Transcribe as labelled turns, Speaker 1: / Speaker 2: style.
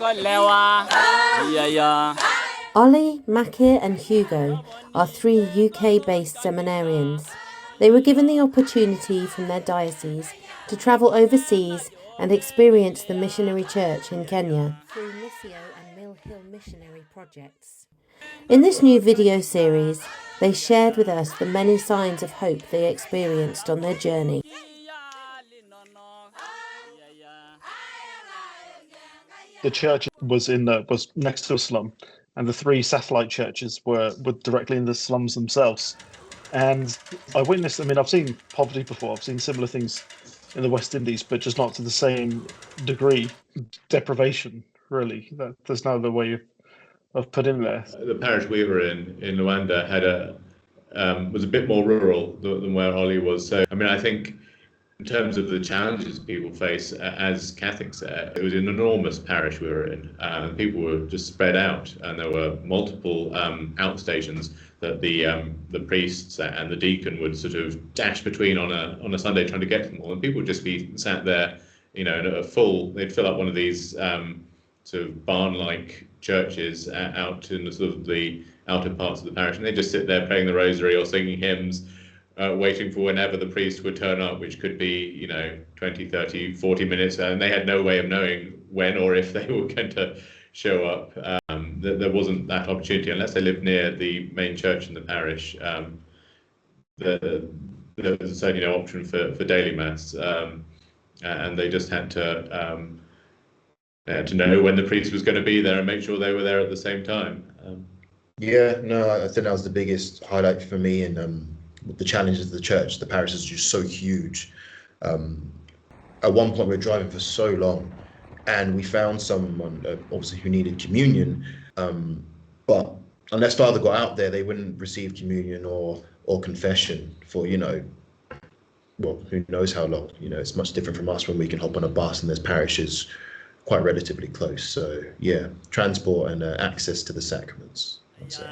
Speaker 1: Olly, Makir and Hugo are three UK-based seminarians. They were given the opportunity from their diocese to travel overseas and experience the missionary church in Kenya through Missio and Mill Hill missionary projects. In this new video series, they shared with us the many signs of hope they experienced on their journey.
Speaker 2: The church was next to a slum, and the three satellite churches were directly in the slums themselves. And I witnessed. I mean, I've seen poverty before. I've seen similar things in the West Indies, but just not to the same degree. Deprivation, really. There's no other way of putting there.
Speaker 3: The parish we were in Luanda was a bit more rural than where Olly was. So, I mean, I think in terms of the challenges people face as Catholics there, it was an enormous parish we were in. People were just spread out, and there were multiple outstations that the priests and the deacon would sort of dash between on a Sunday trying to get to them all, and people would just be sat there, you know, in they'd fill up one of these sort of barn-like churches out in the sort of the outer parts of the parish, and they'd just sit there praying the rosary or singing hymns, waiting for whenever the priest would turn up, which could be, you know, 20, 30, 40 minutes, and they had no way of knowing when or if they were going to show up. There wasn't that opportunity unless they lived near the main church in the parish. There was certainly no option for daily mass, and they just had to know when the priest was going to be there and make sure they were there at the same time.
Speaker 4: Yeah, no, I think that was the biggest highlight for me, and the challenges of the church. The parish is just so huge. At one point we were driving for so long, and we found someone obviously who needed communion, but unless Father got out there, they wouldn't receive communion or confession for, you know, well, who knows how long. You know, it's much different from us when we can hop on a bus and there's parishes quite relatively close. So yeah, transport and access to the sacraments, I'd say.